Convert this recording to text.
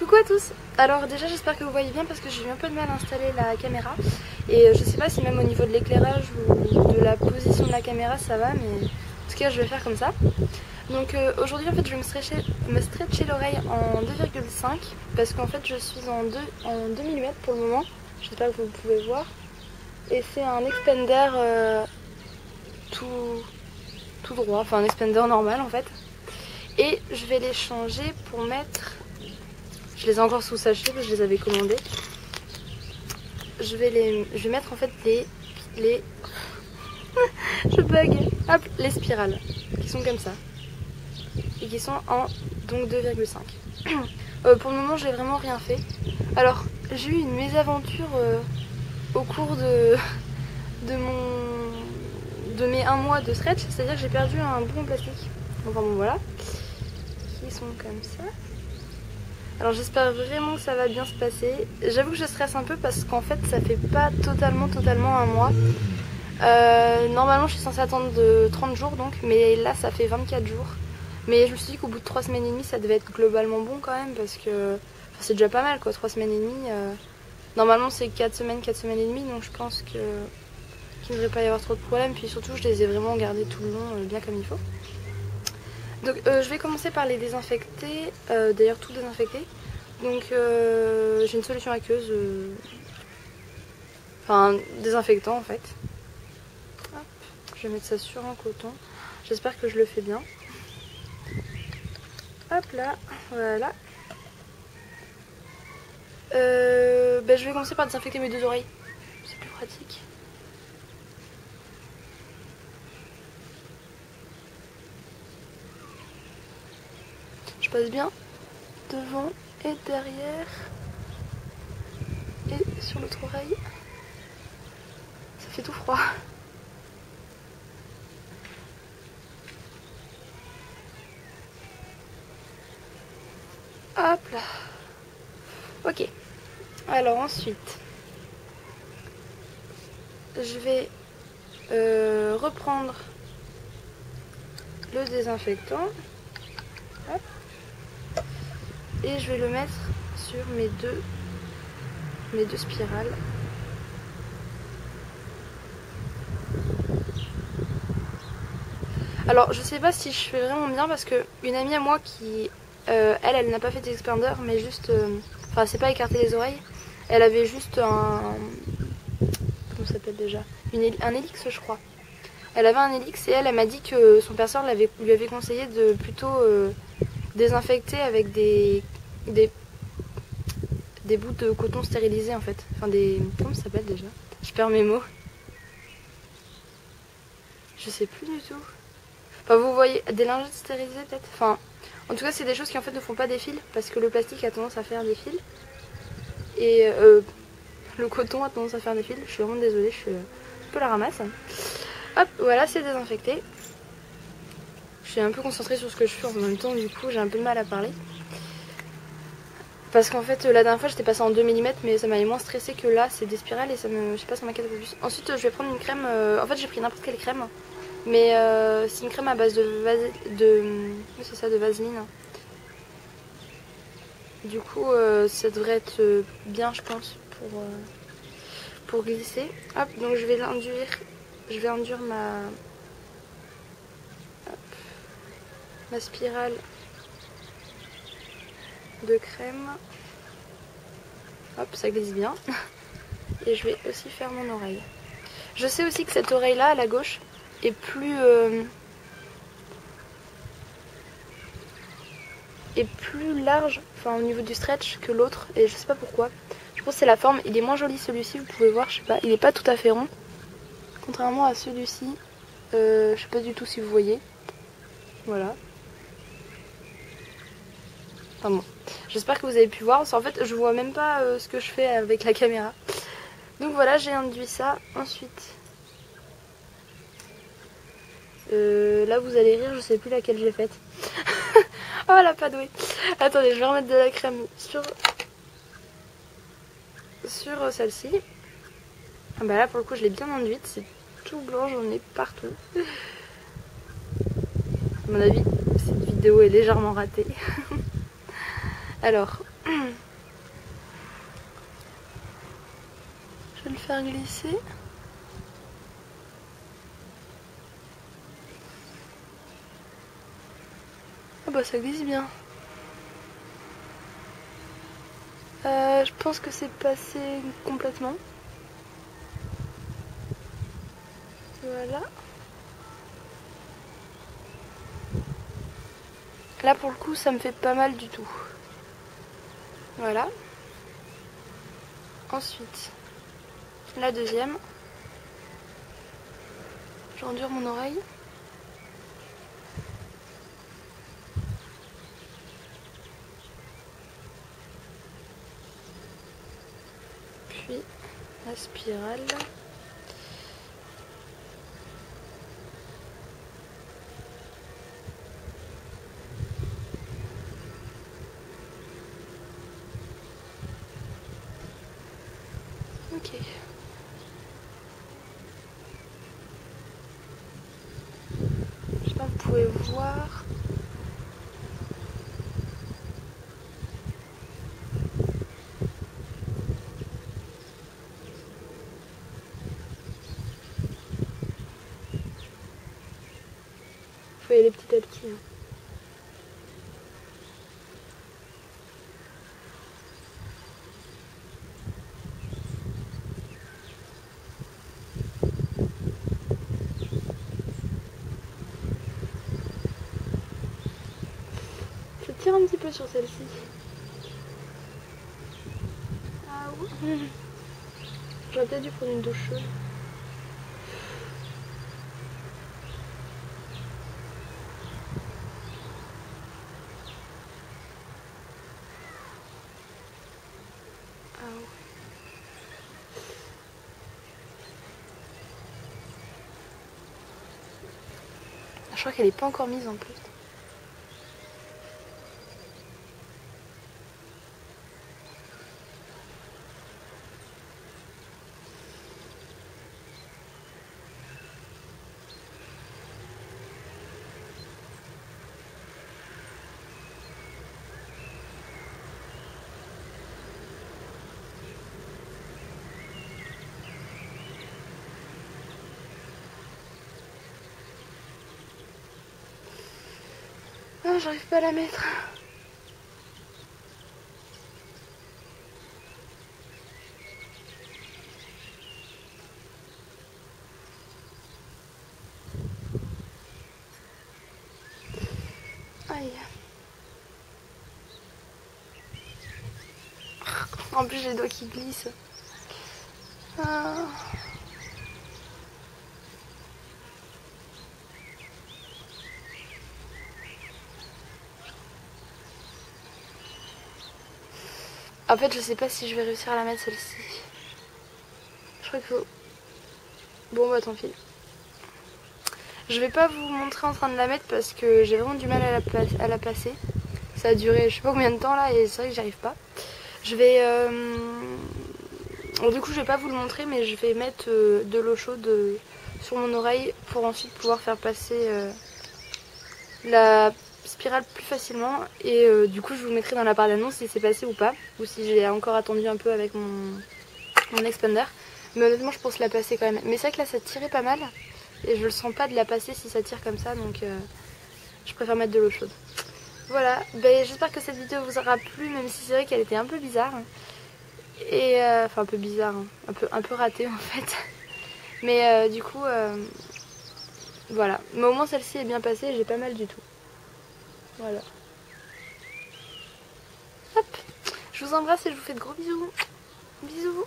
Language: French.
Coucou à tous. Alors déjà j'espère que vous voyez bien parce que j'ai eu un peu de mal à installer la caméra et je sais pas si même au niveau de l'éclairage ou de la position de la caméra ça va, mais en tout cas je vais faire comme ça. Donc aujourd'hui en fait je vais me stretcher l'oreille en 2,5 parce qu'en fait je suis en 2 mm pour le moment, je sais pas que vous pouvez voir, et c'est un expander tout droit, enfin un expander normal en fait, et je vais les changer pour mettre... Je les ai encore sous sachet parce que je les avais commandés. Je vais mettre en fait les je bug. Hop, les spirales qui sont comme ça et qui sont en donc 2,5. Pour le moment, j'ai vraiment rien fait. Alors, j'ai eu une mésaventure au cours de mes 1 mois de stretch, c'est-à-dire que j'ai perdu un bout en plastique. Enfin bon, voilà. Qui sont comme ça. Alors j'espère vraiment que ça va bien se passer. J'avoue que je stresse un peu parce qu'en fait ça fait pas totalement 1 mois. Normalement je suis censée attendre de 30 jours donc, mais là ça fait 24 jours. Mais je me suis dit qu'au bout de 3 semaines et demie ça devait être globalement bon quand même parce que c'est déjà pas mal quoi, 3 semaines et demie. Normalement c'est 4 semaines et demie, donc je pense qu'il ne devrait pas y avoir trop de problèmes. Puis surtout je les ai vraiment gardés tout le long bien comme il faut. Donc je vais commencer par les désinfecter, d'ailleurs tout désinfecter. Donc j'ai une solution aqueuse, enfin désinfectant en fait. Hop, je vais mettre ça sur un coton, j'espère que je le fais bien. Hop là, voilà. Je vais commencer par désinfecter mes 2 oreilles, c'est plus pratique. Je passe bien devant et derrière et sur l'autre oreille. Ça fait tout froid. Hop là. Ok. Alors ensuite, je vais reprendre le désinfectant. Hop. Et je vais le mettre sur mes deux spirales. Alors je sais pas si je fais vraiment bien parce que une amie à moi qui elle n'a pas fait d'expander mais juste enfin c'est pas écarter les oreilles, elle avait juste comment ça s'appelle déjà, un hélix je crois. Elle avait un hélix et elle m'a dit que son perceur lui avait conseillé de plutôt désinfecter avec des bouts de coton stérilisés en fait. Enfin des... Comment ça s'appelle déjà? Je perds mes mots. Je sais plus du tout. Enfin vous voyez, des lingettes stérilisées peut-être. Enfin, en tout cas c'est des choses qui en fait ne font pas des fils parce que le plastique a tendance à faire des fils. Et le coton a tendance à faire des fils. Je suis vraiment désolée, je suis un peu la ramasse. Hop, voilà, c'est désinfecté. Je suis un peu concentrée sur ce que je fais en même temps, du coup j'ai un peu de mal à parler. Parce qu'en fait la dernière fois j'étais passée en 2 mm mais ça m'avait moins stressé que là, c'est des spirales et ça me, je sais pas, ça m'inquiète un peu plus. Ensuite je vais prendre une crème, en fait j'ai pris n'importe quelle crème. Mais c'est une crème à base de vaseline. Du coup ça devrait être bien je pense pour glisser. Hop, donc je vais induire ma spirale de crème. Hop, ça glisse bien. Et je vais aussi faire mon oreille. Je sais aussi que cette oreille là à la gauche est plus large, enfin au niveau du stretch que l'autre, et je sais pas pourquoi. Je pense que c'est la forme. Il est moins joli celui-ci, vous pouvez voir, je sais pas, il est pas tout à fait rond. Contrairement à celui-ci, je sais pas du tout si vous voyez. Voilà. Enfin bon, j'espère que vous avez pu voir, parce qu'en fait je vois même pas ce que je fais avec la caméra. Donc voilà, j'ai induit ça. Ensuite, là vous allez rire, je sais plus laquelle j'ai faite. Oh la pas douée. Attendez, je vais remettre de la crème sur celle-ci. Ah bah là pour le coup je l'ai bien induite, c'est tout blanc, j'en ai partout. À mon avis cette vidéo est légèrement ratée. Alors Je vais le faire glisser. Ah bah ça glisse bien. Je pense que c'est passé complètement. Voilà. Là pour le coup ça me fait pas mal du tout. Voilà. Ensuite, la deuxième. J'endure mon oreille. Puis la spirale. Ok. Je sais pas, vous pouvez voir. Faut y aller petit à petit. Hein. Ça tire un petit peu sur celle-ci. Ah oui. J'aurais peut-être dû prendre une douche chaude. Ah ouais. Je crois qu'elle n'est pas encore mise en plus. Non, j'arrive pas à la mettre. Aïe. En plus, j'ai les doigts qui glissent. Ah. En fait, je sais pas si je vais réussir à la mettre celle-ci. Je crois qu'il faut... Bon bah tant pis. Je vais pas vous montrer en train de la mettre parce que j'ai vraiment du mal à la placer. Ça a duré je sais pas combien de temps là et c'est vrai que j'arrive pas. Je vais... Du coup je vais pas vous le montrer mais je vais mettre de l'eau chaude sur mon oreille pour ensuite pouvoir faire passer la spirale plus facilement. Et du coup je vous mettrai dans la barre d'annonce si c'est passé ou pas. Ou si j'ai encore attendu un peu avec mon expander. Mais honnêtement je pense la passer quand même. Mais c'est vrai que là ça tirait pas mal. Et je le sens pas de la passer si ça tire comme ça, donc je préfère mettre de l'eau chaude. Voilà, ben, j'espère que cette vidéo vous aura plu, même si c'est vrai qu'elle était un peu bizarre. Et enfin un peu bizarre, hein. un peu ratée en fait. Mais du coup, voilà. Mais au moins celle-ci est bien passée et j'ai pas mal du tout. Voilà. Hop, je vous embrasse et je vous fais de gros bisous. Bisous.